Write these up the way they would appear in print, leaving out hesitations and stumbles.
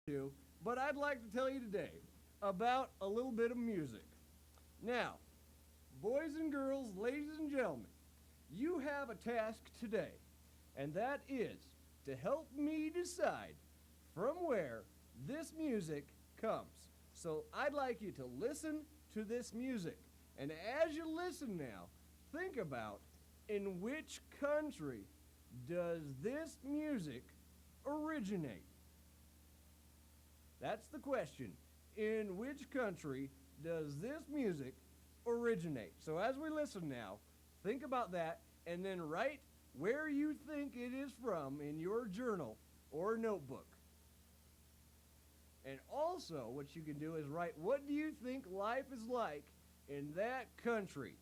do, but I'd like to tell you today about a little bit of music. Now, boys and girls, ladies and gentlemen, you have a task today, and that is to help me decide from where this music comes. So I'd like you to listen to this music. And as you listen now, think about in which country does this music originate? That's the question. In which country does this music originate? So as we listen now, think about that and then write where you think it is from in your journal or notebook. And also, what you can do is write, what do you think life is like in that country?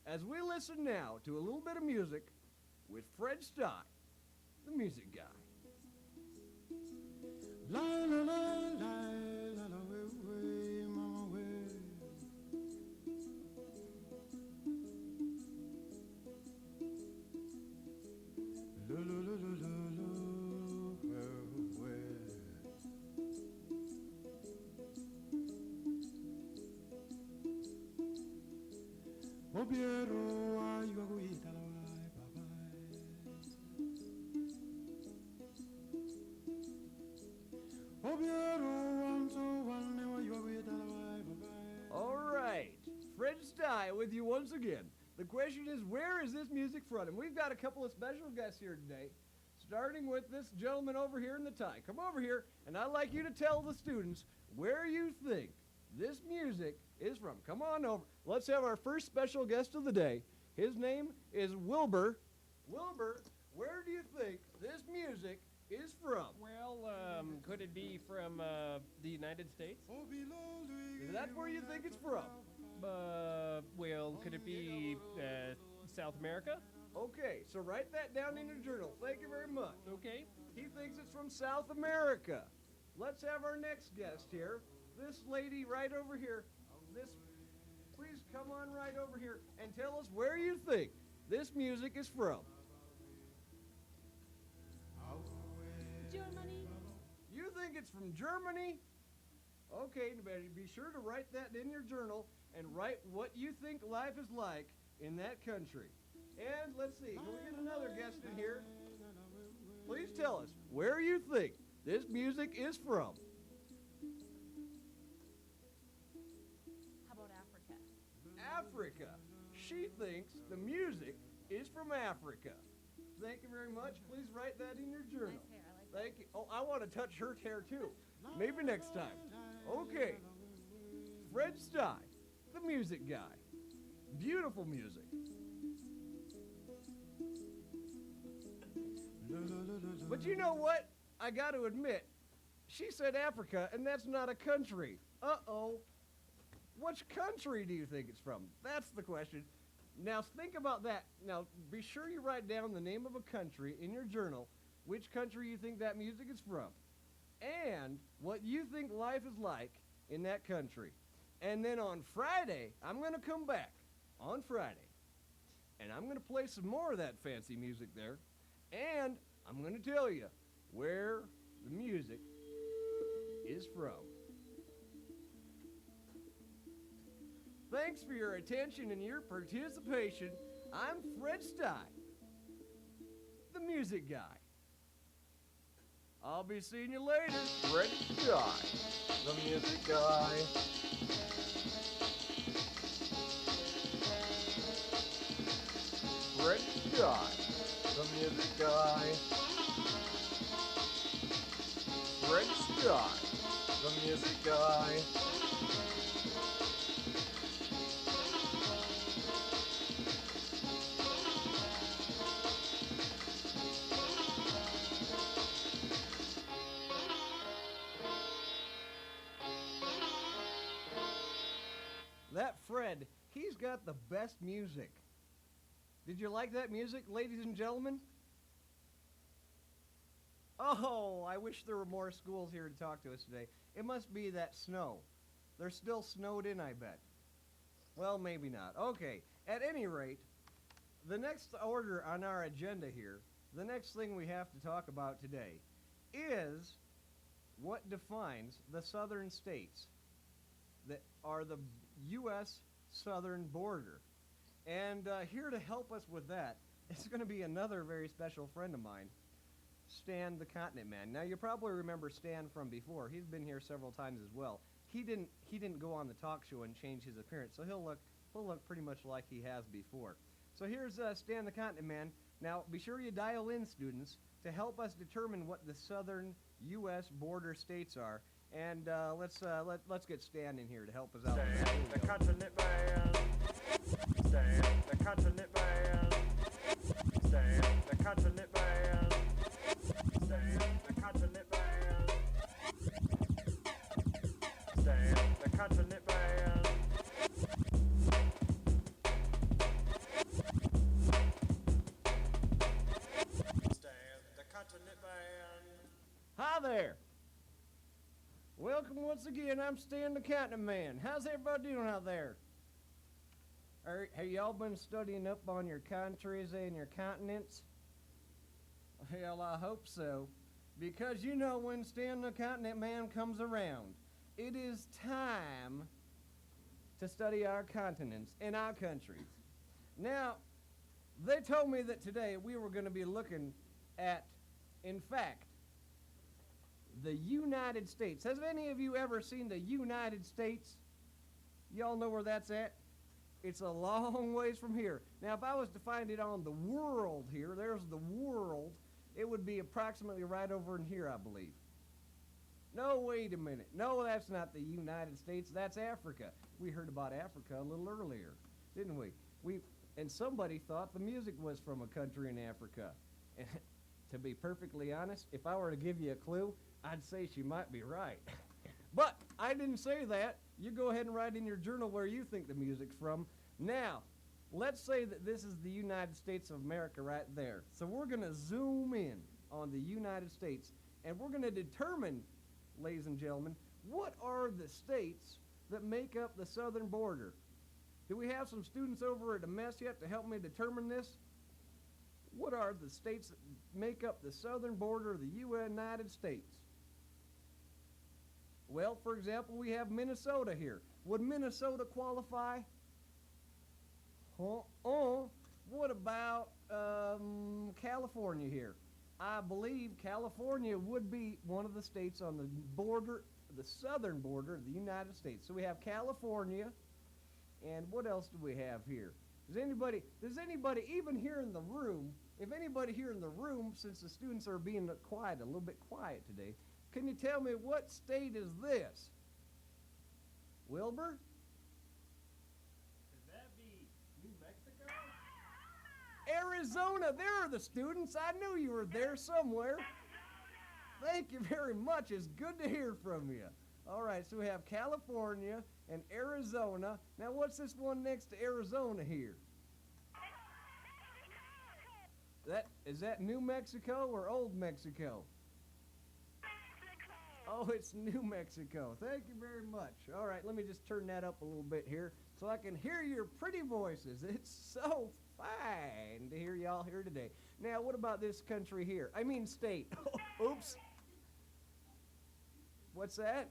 As we listen now to a little bit of music with Fred Stein, the music guy. La la la la la la way, mama way. La la la la la la way. Obiero ayu aguita la way, bye All right, Fred Stein with you once again. The question is, where is this music from? And we've got a couple of special guests here today, starting with this gentleman over here in the tie. Come over here, and I'd like you to tell the students where you think this music is from. Come on over. Let's have our first special guest of the day. His name is Wilbur. Wilbur, where do you think this music is from? Well, could it be from the United States? That's where you think it's from. Well, could it be South America? Okay, so write that down in your journal. Thank you very much. Okay. He thinks it's from South America. Let's have our next guest here. This lady right over here. Please come on right over here and tell us where you think this music is from. Germany. You think it's from Germany? Okay, be sure to write that in your journal and write what you think life is like in that country. And let's see, can we get another guest in here? Please tell us where you think this music is from. How about Africa? Africa. She thinks the music is from Africa. Thank you very much. Please write that in your journal. Nice hair. I like that. Thank you. Oh, I want to touch her hair too. Maybe next time. Okay. Fred Stein, the music guy. Beautiful music. But you know what? I got to admit, she said Africa, and that's not a country. Uh-oh. Which country do you think it's from? That's the question. Now think about that. Now be sure you write down the name of a country in your journal, which country you think that music is from, and what you think life is like in that country. And then on Friday, I'm going to come back on Friday, and I'm going to play some more of that fancy music there, and I'm going to tell you where the music is from. Thanks for your attention and your participation. I'm Fred Stein, the music guy. I'll be seeing you later. Fred Stein, the music guy. Fred Stein, the music guy. Fred Stein, the music guy. That Fred, he's got the best music. Did you like that music, ladies and gentlemen? Oh, I wish there were more schools here to talk to us today. It must be that snow. They're still snowed in, I bet. Well, maybe not. Okay, at any rate, the next order on our agenda here, the next thing we have to talk about today is what defines the southern states that are the U.S. southern border. And here to help us with that is going to be another very special friend of mine, Stan the Continent Man. Now, you probably remember Stan from before. He's been here several times as well. He didn't go on the talk show and change his appearance, so he'll look pretty much like he has before. So here's Stan the Continent Man. Now, be sure you dial in, students, to help us determine what the southern U.S. border states are. And let's get Stan in here to help us out. Stan the Continent Man. Stan the Continent Man. Stan the Continent Man. Stan the Continent Man. Stan the Continent Man. Stan the Continent Man. Hi there. Welcome once again. I'm Stan the Continent Man. How's everybody doing out there? Have y'all been studying up on your countries and your continents? Hell, I hope so. Because you know when Stan the Continent Man comes around, it is time to study our continents and our countries. Now, they told me that today we were going to be looking at, in fact, the United States. Has any of you ever seen the United States? Y'all know where that's at? It's a long ways from here. Now, if I was to find it on the world here, there's the world, it would be approximately right over in here, I believe. No, wait a minute. No, that's not the United States. That's Africa. We heard about Africa a little earlier, didn't we? And somebody thought the music was from a country in Africa. And to be perfectly honest, if I were to give you a clue, I'd say she might be right. But I didn't say that. You go ahead and write in your journal where you think the music's from. Now, let's say that this is the United States of America right there. So we're going to zoom in on the United States, and we're going to determine, ladies and gentlemen, what are the states that make up the southern border? Do we have some students over at the mess yet to help me determine this? What are the states that make up the southern border of the United States? Well, for example, we have Minnesota here. Would Minnesota qualify? What about California here? I believe California would be one of the states on the border, the southern border of the United States. So we have California, and what else do we have here? Does anybody, even here in the room, if anybody here in the room, since the students are being quiet, a little bit quiet today, can you tell me what state is this? Wilbur? Could that be New Mexico? Arizona, there are the students. I knew you were there somewhere. Thank you very much. It's good to hear from you. All right, so we have California and Arizona. Now, what's this one next to Arizona here? Is that New Mexico or Old Mexico? Oh, it's New Mexico. Thank you very much. All right, let me just turn that up a little bit here so I can hear your pretty voices. It's so fine to hear y'all here today. Now, what about this country here? I mean state. Oops. What's that?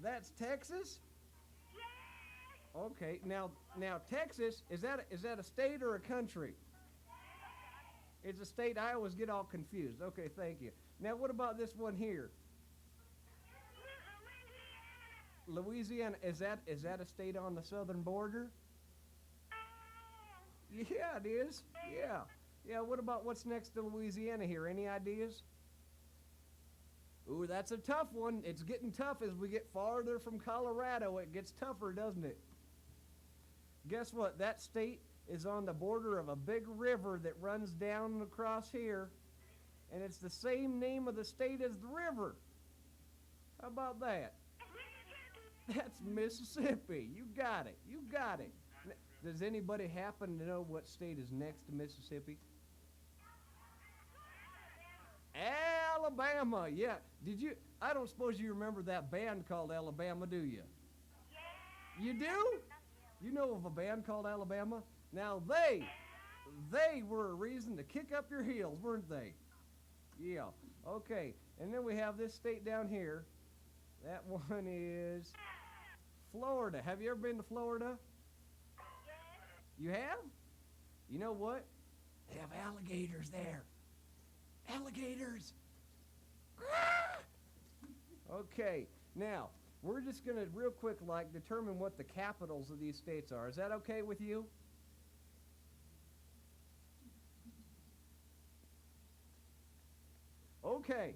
That's Texas? Okay, now Texas, is that a state or a country? It's a state. I always get all confused. Okay, thank you. Now, what about this one here? Louisiana, is that a state on the southern border? Yeah, it is. Yeah. Yeah, what about what's next to Louisiana here? Any ideas? Ooh, that's a tough one. It's getting tough as we get farther from Colorado. It gets tougher, doesn't it? Guess what? That state is on the border of a big river that runs down across here, and it's the same name of the state as the river. How about that? That's Mississippi. You got it. You got it. Does anybody happen to know what state is next to Mississippi? Alabama. Yeah. I don't suppose you remember that band called Alabama, do you? You do? You know of a band called Alabama? Now they were a reason to kick up your heels, weren't they? Yeah. Okay. And then we have this state down here. That one is Florida. Have you ever been to Florida? You have? You know what? They have alligators there. Alligators. Okay, now, we're just going to real quick determine what the capitals of these states are. Is that okay with you? Okay.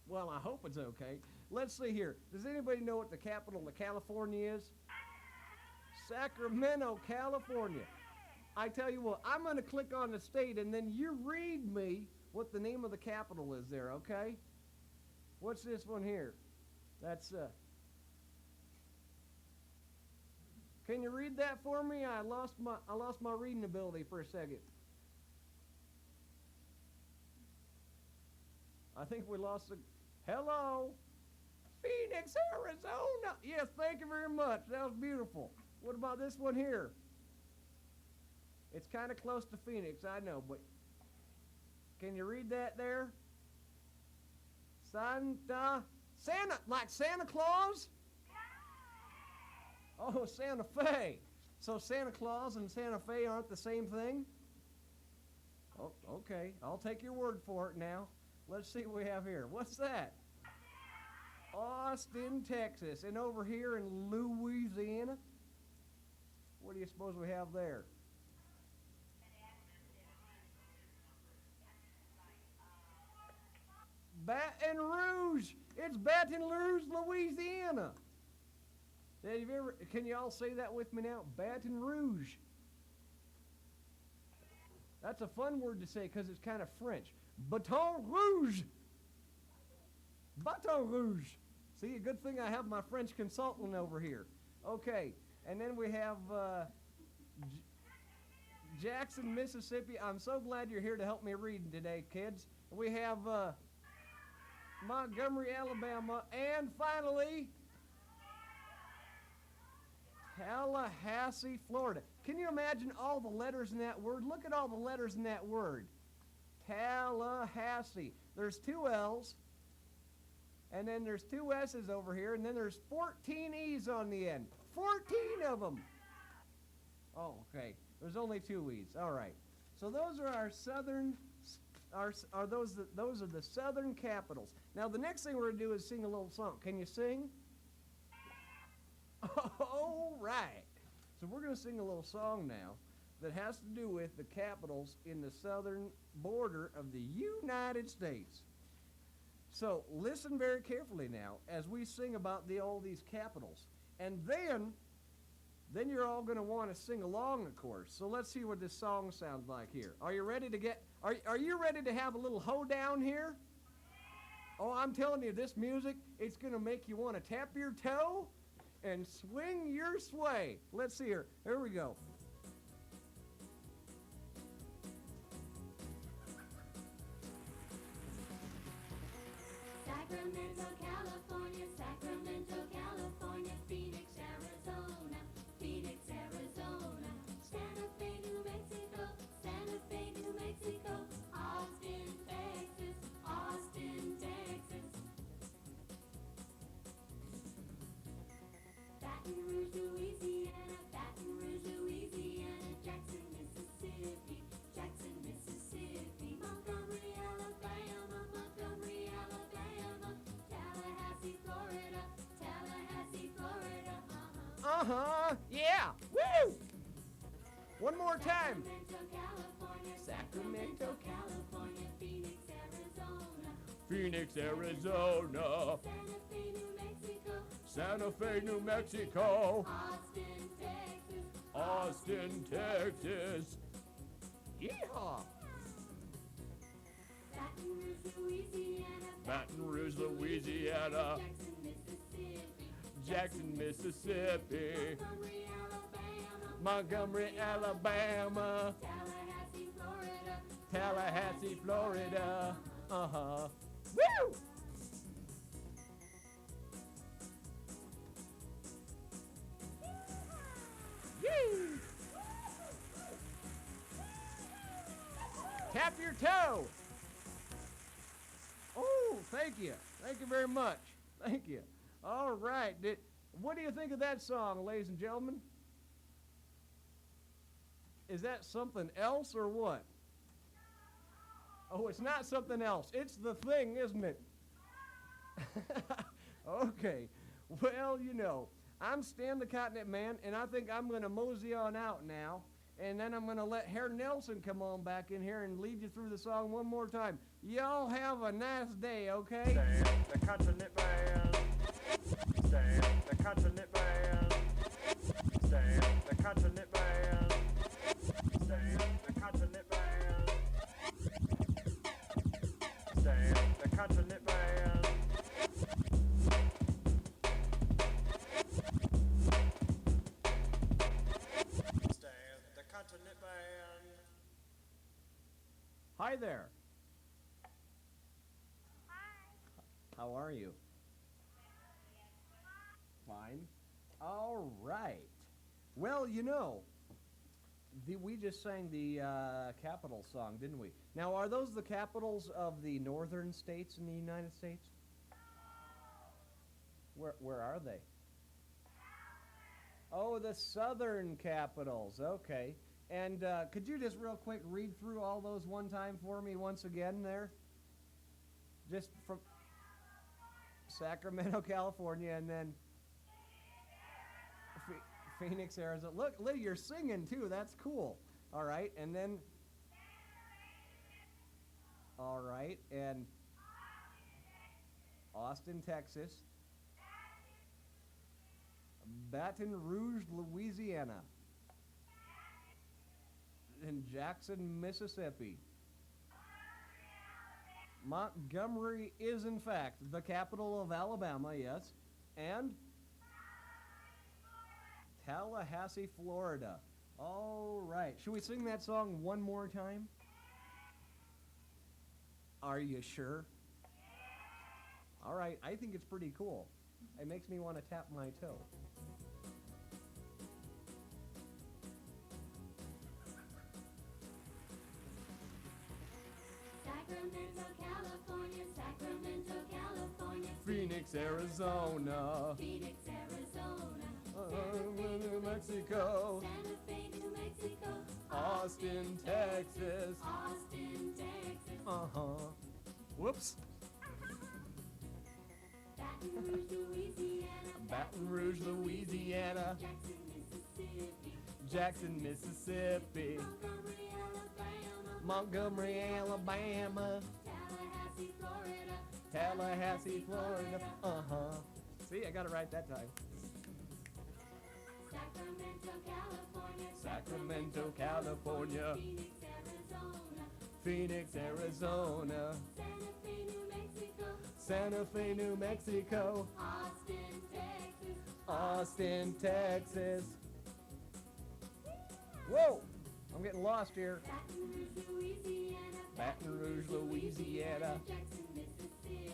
well, I hope it's okay. Let's see here. Does anybody know what the capital of California is? Sacramento, California. I tell you what, I'm going to click on the state, and then you read me what the name of the capital is there, okay? What's this one here? That's, can you read that for me? I lost my reading ability for a second. I think we lost the, hello? Phoenix, Arizona. Yes, thank you very much. That was beautiful. What about this one here? It's kind of close to Phoenix, I know, but can you read that there? Santa, like Santa Claus? Oh, Santa Fe. So Santa Claus and Santa Fe aren't the same thing? Oh, okay. I'll take your word for it now. Let's see what we have here. What's that? Austin, Texas. And over here in Louisiana, what do you suppose we have there? Baton Rouge. It's Baton Rouge, Louisiana. Can you all say that with me now? Baton Rouge. That's a fun word to say because it's kind of French. Baton Rouge. Baton Rouge. See, a good thing I have my French consultant over here. Okay, and then we have Jackson, Mississippi. I'm so glad you're here to help me read today, kids. We have Montgomery, Alabama, and finally, Tallahassee, Florida. Can you imagine all the letters in that word? Look at all the letters in that word. Tallahassee. There's 2 L's, and then there's 2 S's over here, and then there's 14 E's on the end. 14 of them. Oh, okay. There's only 2 E's. All right. So those are our southern, those are the southern capitals. Now the next thing we're going to do is sing a little song. Can you sing? All right. So we're going to sing a little song now that has to do with the capitals in the southern border of the United States. So listen very carefully now as we sing about all these capitals. And then you're all going to want to sing along, of course. So let's see what this song sounds like here. Are you ready to are you ready to have a little hoedown here? Oh, I'm telling you, this music, it's going to make you want to tap your toe and swing your sway. Let's see here. Here we go. Sacramento, California, Sacramento, California, Phoenix, Arizona, Phoenix, Arizona, Santa Fe, New Mexico, Santa Fe, New Mexico, Austin, Texas, Austin, Texas, Baton Rouge, Louisiana, Baton Rouge, Louisiana, Jackson, Mississippi, Jackson, Mississippi, Montgomery, Alabama, Montgomery, Alabama, Tallahassee, Florida, Tallahassee, Florida, Yeah! Woo! One more time. Sacramento, California, Phoenix, Arizona, Phoenix, Arizona. Santa Fe, New Santa Fe, New Mexico. Mexico, Austin, Texas, Austin, Texas. Yeehaw! Baton Rouge, Louisiana, Baton Rouge, Louisiana. Jackson, Mississippi, Jackson, Mississippi. Montgomery, Alabama, Montgomery, Alabama. Tallahassee, Florida. Tallahassee, Florida. Woo! Yee! Tap your toe. Thank you. Thank you very much. Thank you. All right. What do you think of that song, ladies and gentlemen? Is that something else or what? Oh, it's not something else. It's the thing, isn't it? Okay. Well, you know, I'm Stan the Continent Man, and I think I'm going to mosey on out now. And then I'm going to let Herr Nelson come on back in here and lead you through the song one more time. Y'all have a nice day, okay? Stan the Continent Man. Stan the Continent Man. Stan the Continent Man. Stan the Continent Man. Stan the Continent Man. Stan the Continent Man. Hi there. How are you? Fine. All right. Well, you know, we just sang the capital song, didn't we? Now, are those the capitals of the northern states in the United States? Where are they? Oh, the southern capitals. Okay. And could you just real quick read through all those one time for me once again there? Just from Sacramento, California, and then Phoenix, Arizona. Look, you're singing too. That's cool. All right, and then all right, and Austin, Texas, Baton Rouge, Louisiana, and Jackson, Mississippi. Montgomery is, in fact, the capital of Alabama, yes, and Tallahassee, Florida. All right. Should we sing that song one more time? Are you sure? All right. I think it's pretty cool. It makes me want to tap my toe. Sacramento, California, Sacramento, California, Phoenix, Arizona. Phoenix, Arizona, New Mexico. Santa Fe, New Mexico, Austin, Texas. Austin, Texas, Uh-huh. Whoops. Baton Rouge, Louisiana, Baton Rouge, Louisiana. Jackson, Mississippi, Jackson, Mississippi. Montgomery, Alabama, Montgomery, Alabama. Tallahassee, Florida, Tallahassee, Florida. Uh-huh. See, I got it right that time. Sacramento, California, Sacramento, California. Phoenix, Arizona, Phoenix, Arizona. Santa Fe, New Mexico, Santa Fe, New Mexico. Austin, Texas, Austin, Texas. Whoa! I'm getting lost here. Baton Rouge, Louisiana, Baton Rouge, Louisiana. Jackson, Mississippi,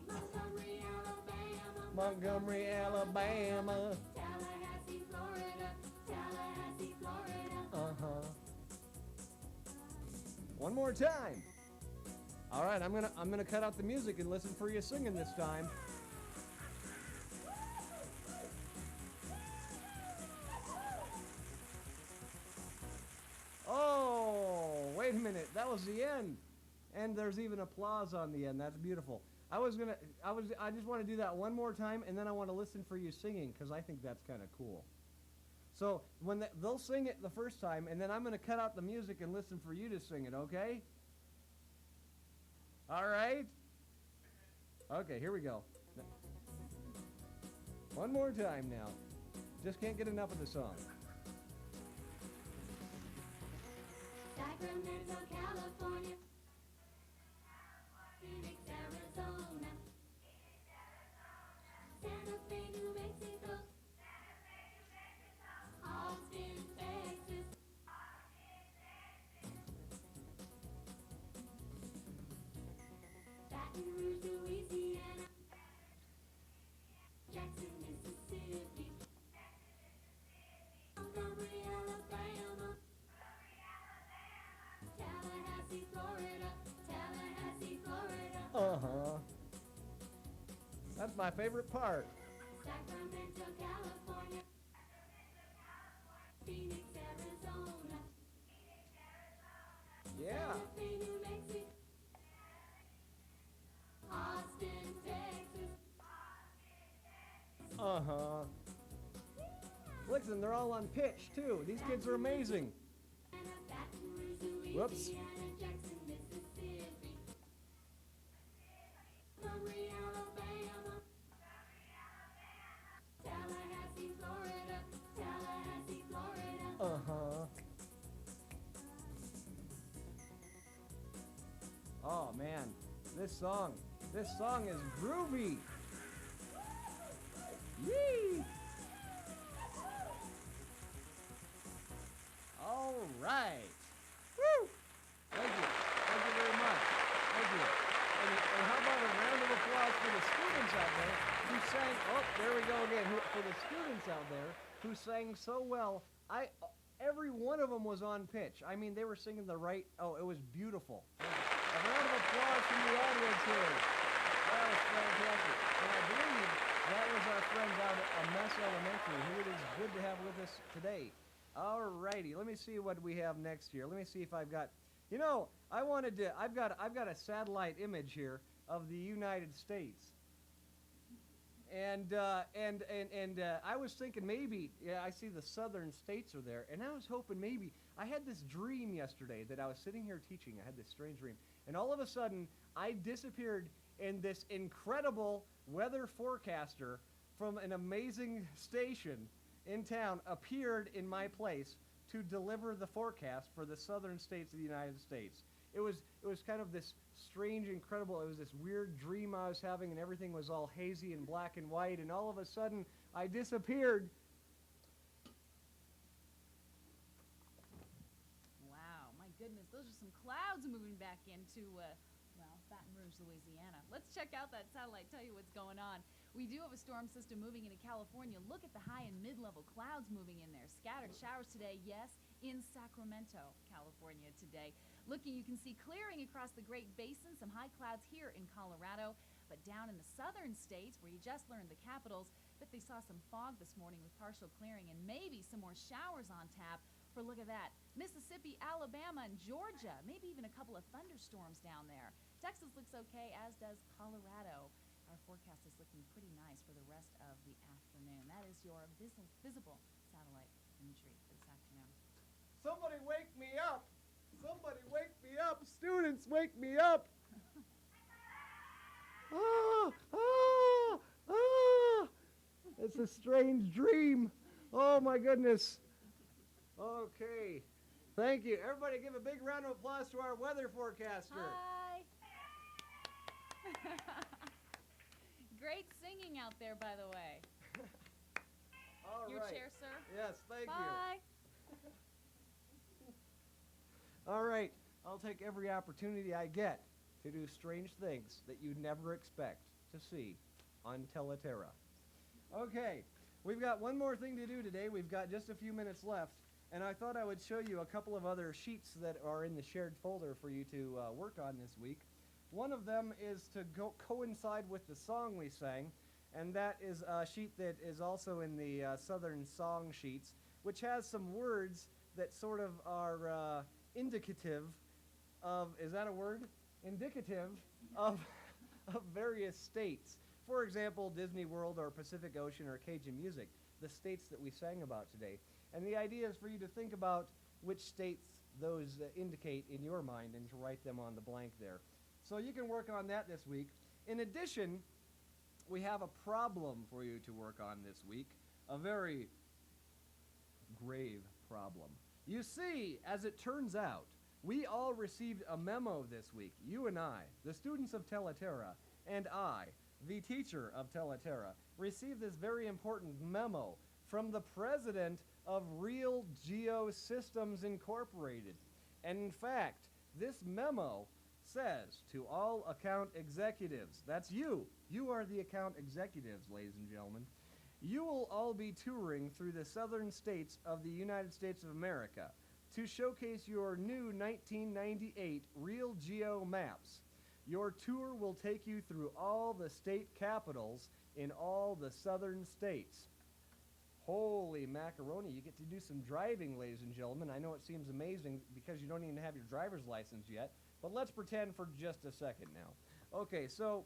Montgomery, Alabama, Montgomery, Alabama. Tallahassee, Florida, Tallahassee, Florida. Uh-huh. One more time. All right, I'm gonna cut out the music and listen for you singing this time. Oh, wait a minute. That was the end. And there's even applause on the end. That's beautiful. I just want to do that one more time, and then I want to listen for you singing, because I think that's kind of cool. So when they'll sing it the first time, and then I'm going to cut out the music and listen for you to sing it, okay? All right? Okay, here we go. One more time now. Just can't get enough of the song. Sacramento, California, Phoenix, Arizona, Santa Fe, New Mexico, Austin, Texas, Baton Rouge, Louisiana, Jackson, Mississippi, Montgomery, Alabama, Tallahassee, Florida. That's my favorite part. Sacramento, California. Phoenix, Arizona. Yeah. Santa Fe, New Mexico. Austin, Texas. Uh-huh. Listen, they're all on pitch, too. These kids are amazing. Baton Rouge, Whoops. Louisiana, Jackson, Mississippi. Montgomery, Alabama. Tallahassee, Florida. Tallahassee, Florida. Uh-huh. Oh, man. This song is groovy. Yee! All right. Woo! Thank you. Thank you very much. Thank you. And how about a round of applause for the students out there who sang, oh, there we go again, for the students out there who sang so well. Every one of them was on pitch. I mean, they were singing the right, oh, it was beautiful. A round of applause from the audience here. That was fantastic. And I believe that was our friends out at Mess Elementary, who it is good to have with us today. All righty, let me see what we have next here. Let me see if I've got, you know, I've got a satellite image here of the United States. And I was thinking maybe, yeah, I see the southern states are there, and I was hoping maybe, I had this dream yesterday that I was sitting here teaching. I had this strange dream, and all of a sudden, I disappeared, and this incredible weather forecaster from an amazing station in town appeared in my place to deliver the forecast for the southern states of the United States. It was kind of this strange, incredible, it was this weird dream I was having, and everything was all hazy and black and white, and all of a sudden, I disappeared. Wow, my goodness, those are some clouds moving back into, Baton Rouge, Louisiana. Let's check out that satellite, tell you what's going on. We do have a storm system moving into California. Look at the high and mid-level clouds moving in there. Scattered showers today, yes, in Sacramento, California today. Looking, you can see clearing across the Great Basin, some high clouds here in Colorado, but down in the southern states, where you just learned the capitals, that they saw some fog this morning with partial clearing and maybe some more showers on tap for, look at that, Mississippi, Alabama, and Georgia, maybe even a couple of thunderstorms down there. Texas looks okay, as does Colorado. Our forecast is looking pretty nice for the rest of the afternoon. That is your visible satellite imagery for this afternoon. Somebody wake me up! Somebody wake me up! Students, wake me up! Ah! Ah! Ah! It's a strange dream. Oh my goodness. Okay. Thank you. Everybody give a big round of applause to our weather forecaster. Hi! Great singing out there, by the way. All Your right. chair, sir. Yes, thank Bye. you. All right. I'll take every opportunity I get to do strange things that you'd never expect to see on Tele Terra. Okay. We've got one more thing to do today. We've got just a few minutes left, and I thought I would show you a couple of other sheets that are in the shared folder for you to work on this week. One of them is to coincide with the song we sang, and that is a sheet that is also in the Southern Song Sheets, which has some words that sort of are indicative of, is that a word? Indicative of various states. For example, Disney World or Pacific Ocean or Cajun music, the states that we sang about today. And the idea is for you to think about which states those indicate in your mind and to write them on the blank there. So you can work on that this week. In addition, we have a problem for you to work on this week, a very grave problem. You see, as it turns out, we all received a memo this week, you and I, the students of Tele Terra, and I, the teacher of Tele Terra, received this very important memo from the president of Real Geo Systems Incorporated. And in fact, this memo says to all account executives, that's you are the account executives, ladies and gentlemen, you will all be touring through the southern states of the United States of America to showcase your new 1998 Real Geo maps. Your tour will take you through all the state capitals in all the southern states. Holy macaroni, you get to do some driving, ladies and gentlemen. I know it seems amazing because you don't even have your driver's license yet, but let's pretend for just a second now. Okay, so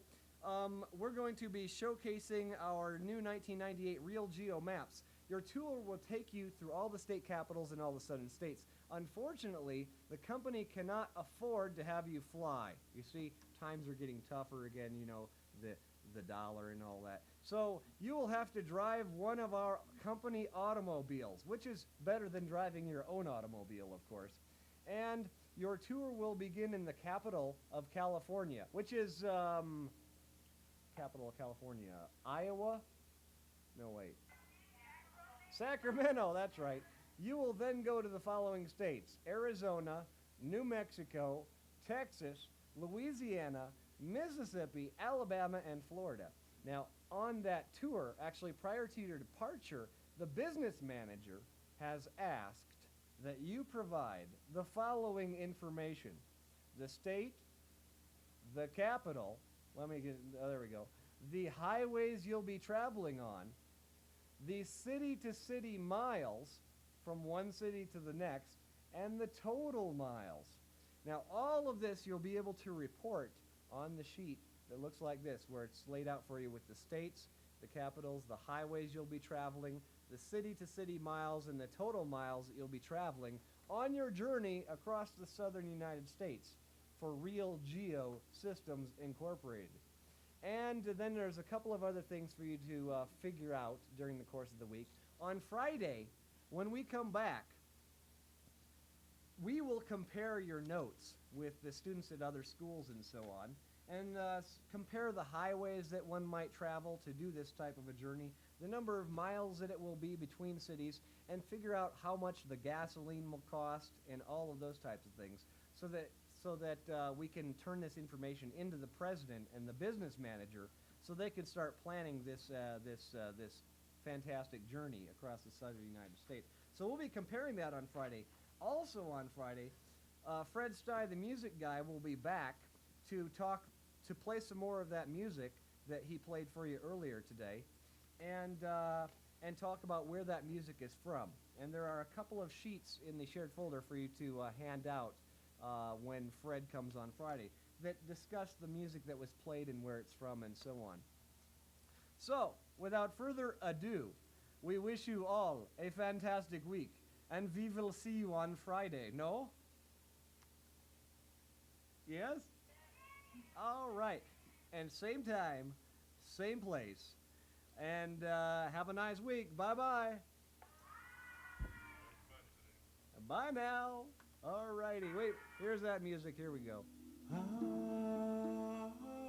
we're going to be showcasing our new 1998 Real Geo maps. Your tour will take you through all the state capitals in all the southern states. Unfortunately, the company cannot afford to have you fly. You see, times are getting tougher again, you know, the dollar and all that. So you will have to drive one of our company automobiles, which is better than driving your own automobile, of course. And your tour will begin in the capital of California, which is, capital of California, Iowa? No, wait. Sacramento, that's right. You will then go to the following states: Arizona, New Mexico, Texas, Louisiana, Mississippi, Alabama, and Florida. Now, on that tour, actually prior to your departure, the business manager has asked that you provide the following information: the state, the capital, there we go, the highways you'll be traveling on, the city-to-city miles from one city to the next, and the total miles. Now, all of this you'll be able to report on the sheet that looks like this, where it's laid out for you with the states, the capitals, the highways you'll be traveling, the city-to-city miles, and the total miles that you'll be traveling on your journey across the southern United States for Real Geo Systems Incorporated. And then there's a couple of other things for you to figure out during the course of the week. On Friday, when we come back, we will compare your notes with the students at other schools and so on, and compare the highways that one might travel to do this type of a journey, the number of miles that it will be between cities, and figure out how much the gasoline will cost and all of those types of things, so that we can turn this information into the president and the business manager so they can start planning this fantastic journey across the southern United States. So we'll be comparing that on Friday. Also on Friday, Fred Stye, the music guy, will be back to play some more of that music that he played for you earlier today, and talk about where that music is from. And there are a couple of sheets in the shared folder for you to hand out when Fred comes on Friday that discuss the music that was played and where it's from and so on. So, without further ado, we wish you all a fantastic week, and we will see you on Friday. No? Yes? All right. And same time, same place. And have a nice week. Bye-bye. Bye now. All righty. Wait, here's that music. Here we go.